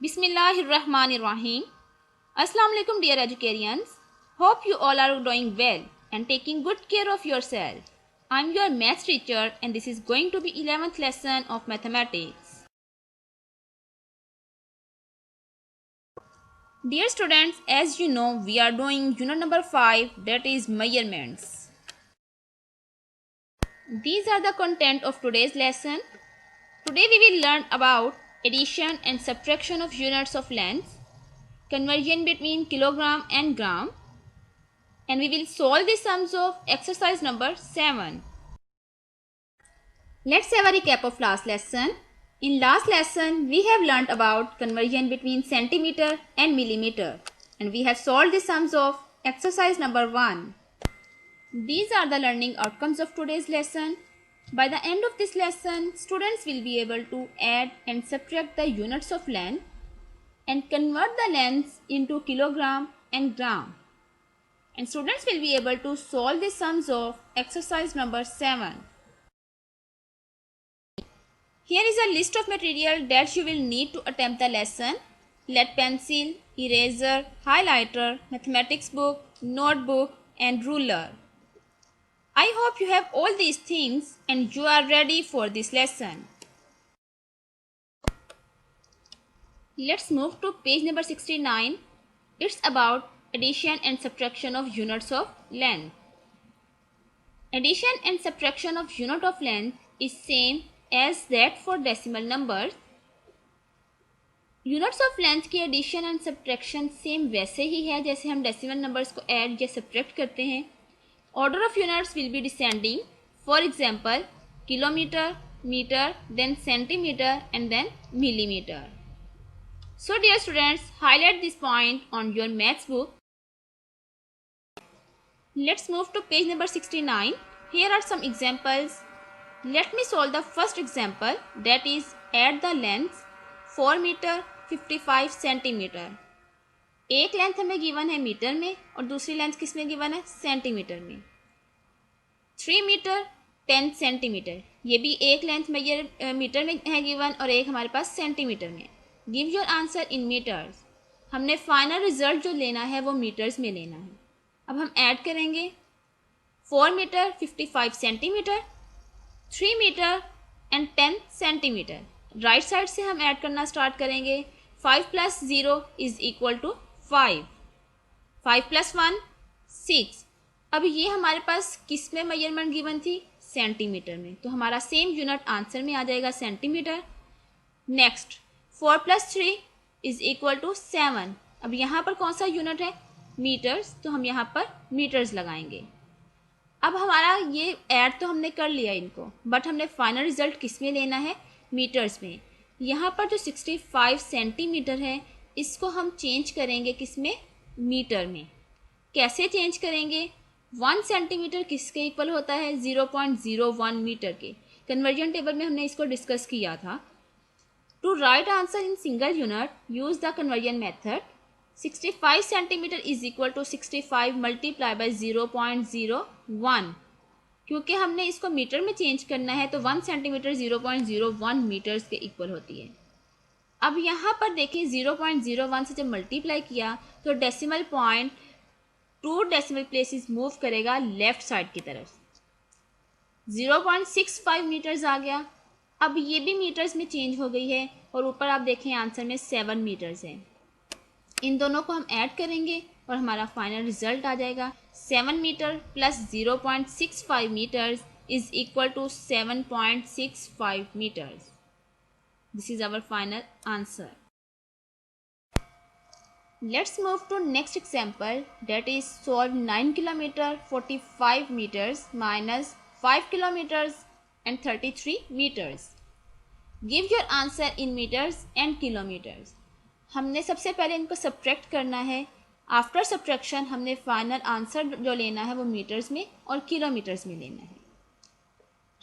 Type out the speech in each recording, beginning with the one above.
Bismillahirrahmanirrahim. Assalamu alaikum dear educarians. Hope you all are doing well and taking good care of yourself. I am your maths teacher and this is going to be 11th lesson of mathematics. Dear students, as you know, we are doing unit number 5, that is measurements. These are the content of today's lesson. Today we will learn about addition and subtraction of units of length, conversion between kilogram and gram, and we will solve the sums of exercise number 7. Let's have a recap of last lesson. In last lesson, we have learnt about conversion between centimeter and millimeter, and we have solved the sums of exercise number 1. These are the learning outcomes of today's lesson. By the end of this lesson, students will be able to add and subtract the units of length and convert the lengths into kilogram and gram. And students will be able to solve the sums of exercise number 7. Here is a list of material that you will need to attempt the lesson. Lead pencil, eraser, highlighter, mathematics book, notebook and ruler. I hope you have all these things and you are ready for this lesson. Let's move to page number 69. It's about addition and subtraction of units of length. Addition and subtraction of unit of length is same as that for decimal numbers. Units of length की addition and subtraction same वैसे ही है जैसे हम decimal numbers को add या subtract करते हैं. Order of units will be descending. For example kilometre, metre, then centimetre and then millimetre. So dear students, highlight this point on your maths book. Let's move to page number 69. Here are some examples. Let me solve the first example, that is add the lengths 4 meter 55 centimetre. एक length हमें given है metre में और दूसरी length किस में given है, centimetre में. 3 मीटर 10 सेंटीमीटर, ये भी एक लेंथ मीटर में है गिवन और एक हमारे पास सेंटीमीटर में. Give your answer in metres. हमने फाइनल रिजल्ट जो लेना है वो मीटर्स में लेना है. अब हम ऐड करेंगे 4 metre 55 centimetre, 3 metre and 10 centimetre. Right side से हम ऐड करना स्टार्ट करेंगे. 5 plus 0 is equal to 5. 5 plus 1 6. अब ये हमारे पास किस में मेजरमेंट गिवन थी, सेंटीमीटर में, तो हमारा सेम यूनिट आंसर में आ जाएगा centimetre. Next 4 plus 3 is equal to 7. अब यहाँ पर कौन सा यूनिट है, मीटर्स, तो हम यहाँ पर मीटर्स लगाएंगे. अब हमारा ये ऐड तो हमने कर लिया इनको, बट हमने फाइनल रिजल्ट किस में लेना है, मीटर्स में. यहाँ पर जो 65 सेंटीमीटर है इसको हम चेंज करेंगे किस में, मीटर में. कैसे चेंज करेंगे, 1 सेंटीमीटर किसके इक्वल होता है, 0.01 मीटर के. कन्वर्जन टेबल में हमने इसको डिस्कस किया था. To write answer in single unit use the conversion method. 65 centimetre is equal to 65 multiply by 0.01. क्योंकि हमने इसको मीटर में चेंज करना है तो 1 सेंटीमीटर 0.01 मीटर्स के इक्वल होती है. अब यहाँ पर देखिए 0.01 से जब मल्टीप्लाई किया तो decimal point 2 decimal places move करेगा लेफ्ट साइड की तरफ. 0.65 मीटर्स आ गया. अब ये भी मीटर्स में चेंज हो गई है और ऊपर आप देखें आंसर में 7 मीटर्स है. इन दोनों को हम ऐड करेंगे और हमारा फाइनल रिजल्ट आ जाएगा. 7 metre plus 0.65 metres is equal to 7.65 metres. This is our final answer. Let's move to next example, that is solve 9 kilometre 45 metres minus 5 kilometres and 33 metres. Give your answer in metres and kilometres. हमने सबसे पहले इनको subtract करना है. After subtraction हमने final answer जो लेना है वो मीटर्स में और किलोमीटर्स में लेना है.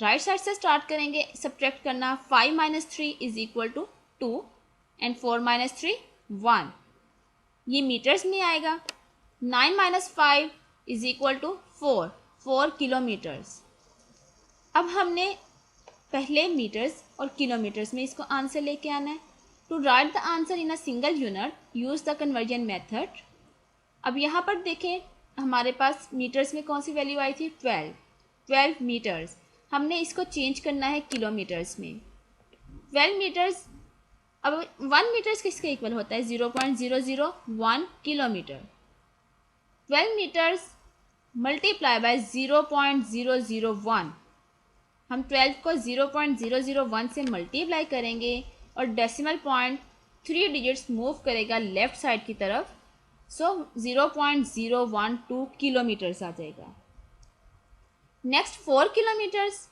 राइट साइड से स्टार्ट करेंगे सब्ट्रैक्ट करना. 5 minus 3 is equal to 2 and 4 minus 3 1. ये मीटर्स में आएगा. 9 minus 5 is equal to 4 kilometres. अब हमने पहले मीटर्स और किलोमीटर्स में इसको आंसर लेके आना है. To write the answer in a single unit use the conversion method. अब यहाँ पर देखें हमारे पास मीटर्स में कौन सी वैल्यू आई थी, 12 मीटर्स। हमने इसको चेंज करना है किलोमीटर्स में। 12 मीटर्स, अब 1 मीटर्स किसके इक्वल होता है, 0.001 किलोमीटर। 12 मीटर्स मल्टीप्लाई बाय 0.001, हम 12 को 0.001 से मल्टीप्लाई करेंगे और डेसिमल पॉइंट 3 डिजिट्स मूव करेगा लेफ्ट साइड की तरफ, सो 0.012 किलोमीटर्स आ जाएगा। नेक्स्ट 4 किलोमीटर्स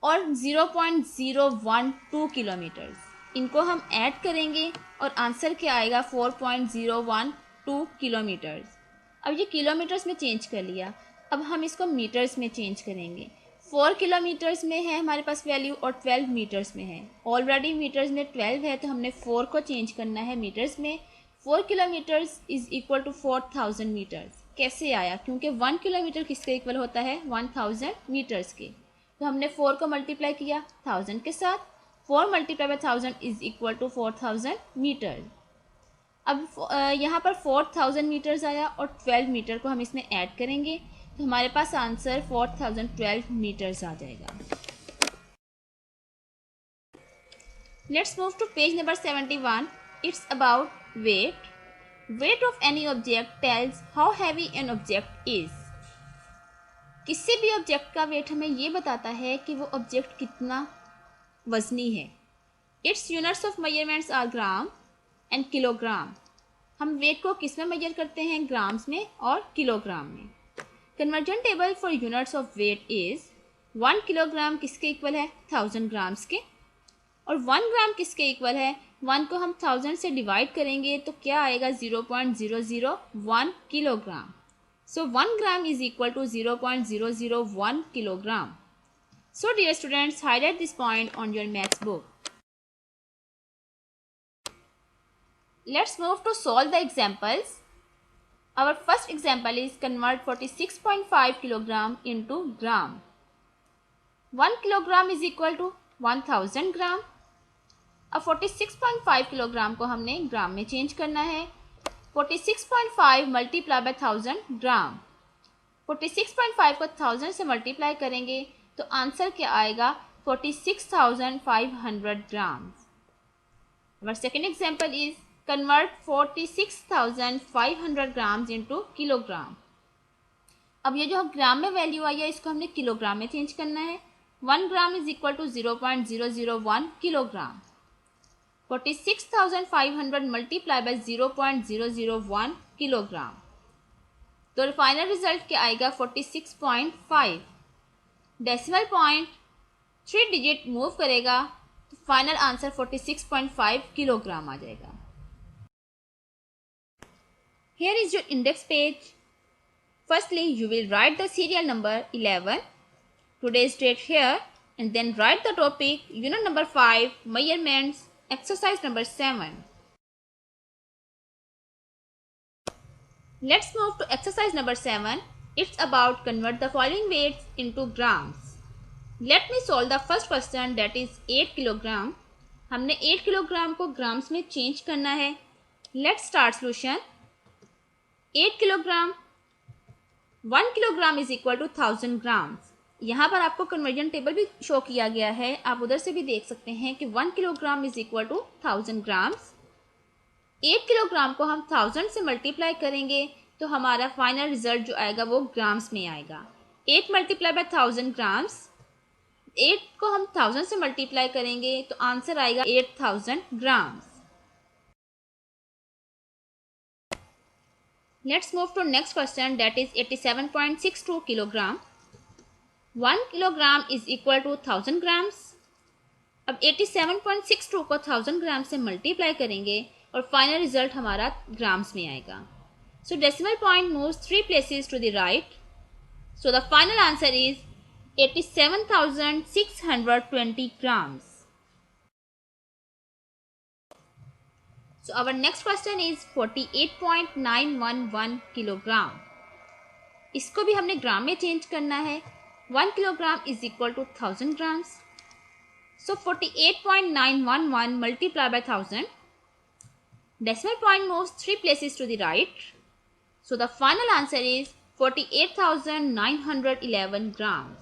और 0.012 किलोमीटर्स, इनको हम ऐड करेंगे और आंसर क्या आएगा, 4.012 किलोमीटर्स। अब ये किलोमीटर्स में चेंज कर लिया, अब हम इसको मीटर्स में चेंज करेंगे। 4 किलोमीटर्स में है हमारे पास वैल्यू और 12 मीटर्स में है। ऑलरेडी मीटर्स में 12 है तो हमने 4 को चेंज करना है मीटर्स में। 4 kilometres is equal to 4000 metres. कैसे आया, क्योंकि 1 किलोमीटर किसके इक्वल होता है, 1000 मीटर्स के। तो हमने 4 को मल्टीप्लाई किया 1000 के साथ, 4 multiply by 1000 is equal to 4000 metre. अब यहाँ पर 4000 मीटर्स आया और 12 मीटर को हम इसमें ऐड करेंगे तो हमारे पास आंसर 4012 मीटर्स आ जाएगा। Let's move to page number 71। It's about weight. Weight of any object tells how heavy an object is. किसी भी ऑब्जेक्ट का वेट हमें ये बताता है कि वो ऑब्जेक्ट कितना वजनी है। Its units of measurements are gram and kilogram. हम वेट को किस में मेजर करते हैं, ग्राम्स में और किलोग्राम में। Conversion table for units of weight is 1 kilogram किसके इक्वल है, 1000 ग्राम्स के, और 1 ग्राम किसके इक्वल है, 1 को हम 1000 से डिवाइड करेंगे तो क्या आएगा, 0.001 kilogram. So 1 gram is equal to 0.001 kilogram. So dear students, highlight this point on your maths book. Let's move to solve the examples. Our first example is convert 46.5 kilogram into gram. 1 kilogram is equal to 1000 gram. अब 46.5 kilogram को हमने ग्राम में change करना है। 46.5 multiply by 1000 ग्राम। 46.5 को 1000 से multiply करेंगे तो आंसर क्या आएगा, 46,500 grams. Our second example is convert 46,500 grams into kilogram. अब ये जो ग्राम में वैल्यू आई है इसको हमने किलोग्राम में चेंज करना है। 1 gram is equal to 0.001 kilogram. 46,500 multiply by 0.001 kilogram, तो फाइनल रिजल्ट क्या आएगा, 46.5। डेसिमल पॉइंट 3 डिजिट मूव करेगा तो फाइनल आंसर 46.5 किलोग्राम आ जाएगा। Here is your index page. Firstly, you will write the serial number 11, today's date here, and then write the topic, unit number 5, measurements, exercise number 7. Let's move to exercise number 7. It's about convert the following weights into grams. Let me solve the first question, that is 8 kilogram. हमने 8 kilogram को grams में change करना है। Let's start solution. 8 kilogram, 1 kilogram is equal to 1000 grams. यहाँ पर आपको conversion table भी show किया गया है, आप उधर से भी देख सकते हैं कि 1 kilogram is equal to 1000 grams. 8 kilogram को हम 1000 से मल्टीप्लाई करेंगे तो हमारा फाइनल रिजल्ट जो आएगा वो ग्राम्स में आएगा। 8 मल्टीप्लाई बाय 1000 ग्राम्स, 8 को हम 1000 से मल्टीप्लाई करेंगे तो आंसर आएगा 8000 grams. Let's move to next question, that is 87.62 kilogram. 1 kilogram is equal to 1000 grams. अब 87.62 को 1000 ग्राम से मल्टीप्लाई करेंगे और फाइनल रिजल्ट हमारा ग्राम्स में आएगा। सो decimal point moves 3 places to the right. So the final answer is 87,620 grams. So our next question is 48.911 kilogram. इसको भी हमने ग्राम में चेंज करना है। 1 kilogram is equal to 1000 grams. So 48.911 multiplied by 1000. Decimal point moves 3 places to the right. So the final answer is 48,911 grams.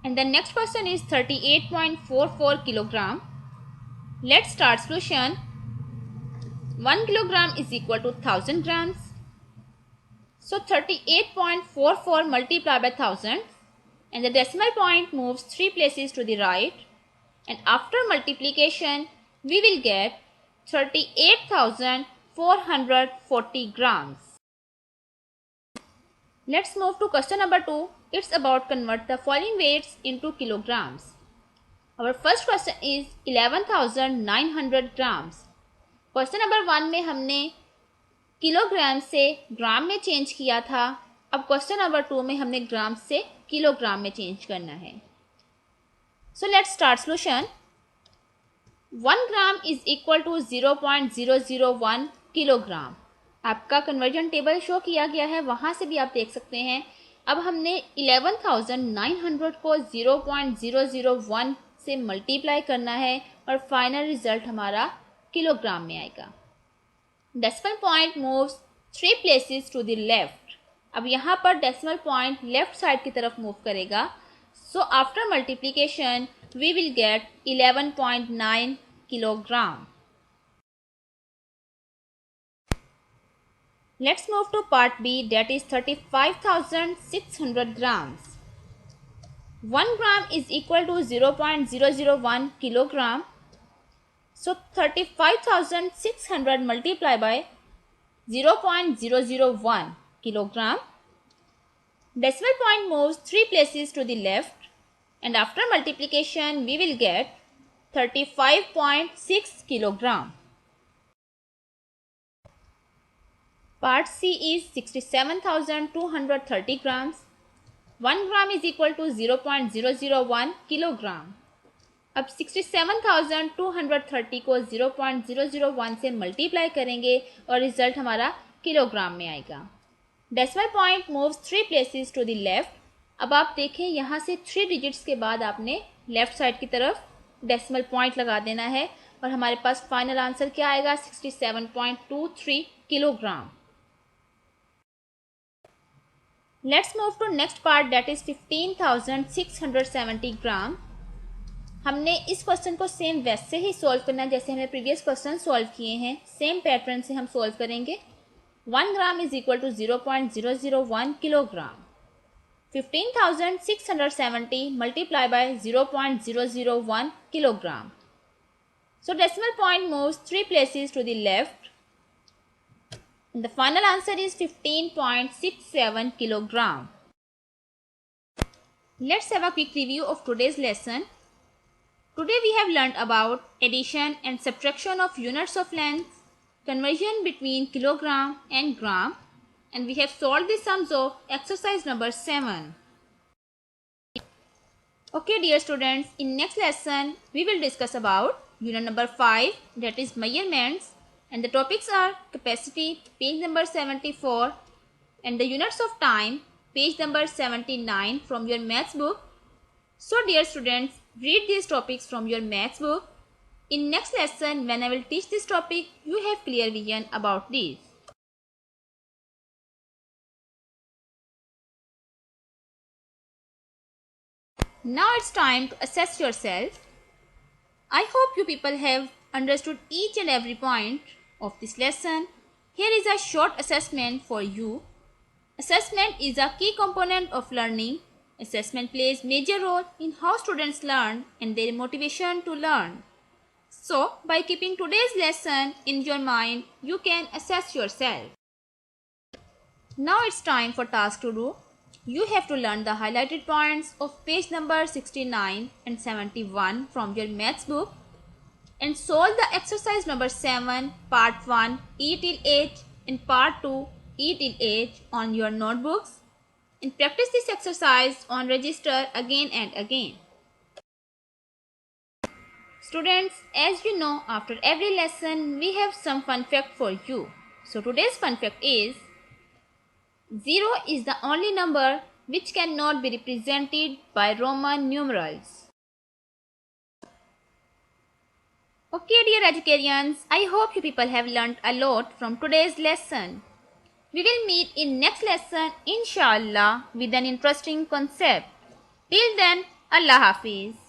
And the next question is 38.44 kilogram. Let's start solution. 1 kilogram is equal to 1000 grams. So 38.44 multiplied by 1000, and the decimal point moves 3 places to the right, and after multiplication we will get 38,440 grams. Let's move to question number 2. It's about convert the following weights into kilograms. Our first question is 11,900 grams. Question number 1 में हमने kilogram से ग्राम में change किया था. अब question number 2 में हमने ग्राम से किलोग्राम में चेंज करना है. So let's start solution. 1 gram is equal to 0.001 kilogram. आपका कन्वर्जन टेबल शो किया गया है, वहाँ से भी आप देख सकते हैं. अब हमने 11,900 को 0.001 से मल्टीप्लाई करना है और फाइनल रिजल्ट हमारा किलोग्राम में आएगा. Decimal point moves 3 places to the left. अब यहाँ पर डेसिमल पॉइंट लेफ्ट साइड की तरफ मूव करेगा. So after multiplication we will get 11.9 kilogram. Let's move to part B, that is 35,600 grams. 1 gram is equal to 0.001 kilogram. So 35,600 multiplied by 0.001 kilogram. Decimal point moves 3 places to the left, and after multiplication we will get 35.6 kilogram. Part C is 67,230 grams. 1 gram is equal to 0.001 kilogram. अब 67,230 को 0.001 से multiply करेंगे और result हमारा kilogram में आएगा. Decimal point moves 3 places to the left. अब आप देखें, यहाँ से 3 डिजिट्स के बाद आपने लेफ्ट साइड की तरफ डेसिमल पॉइंट लगा देना है और हमारे पास फाइनल आंसर क्या आएगा? 67.23 kilogram. Let's move to next part, that is 15,670 ग्राम. हमने इस क्वेश्चन को सेम वैसे ही सॉल्व करना है जैसे हमने प्रीवियस क्वेश्चन सॉल्व किए हैं. सेम पैटर्न से हम सॉल्व करेंगे. 1 gram is equal to 0.001 kilogram. 15,670 multiply by 0.001 kilogram. So decimal point moves 3 places to the left. The final answer is 15.67 kilogram. Let's have a quick review of today's lesson. Today we have learned about addition and subtraction of units of length, conversion between kilogram and gram, and we have solved the sums of exercise number 7. Okay dear students, in next lesson we will discuss about unit number 5, that is measurements. And the topics are capacity, page number 74, and the units of time, page number 79 from your maths book. So dear students, read these topics from your maths book. In next lesson, when I will teach this topic, you have clear vision about these. Now it's time to assess yourself. I hope you people have understood each and every point of this lesson. Here is a short assessment for you. Assessment is a key component of learning. Assessment plays major role in how students learn and their motivation to learn. So, by keeping today's lesson in your mind, you can assess yourself. Now it's time for task to do. You have to learn the highlighted points of page number 69 and 71 from your maths book, and solve the exercise number 7, part 1, E till H, and part 2, E till H on your notebooks, and practice this exercise on register again and again. Students, as you know, after every lesson we have some fun fact for you. So today's fun fact is 0 is the only number which cannot be represented by Roman numerals. Okay, dear educarians, I hope you people have learnt a lot from today's lesson. We will meet in next lesson, inshallah, with an interesting concept. Till then, Allah Hafiz.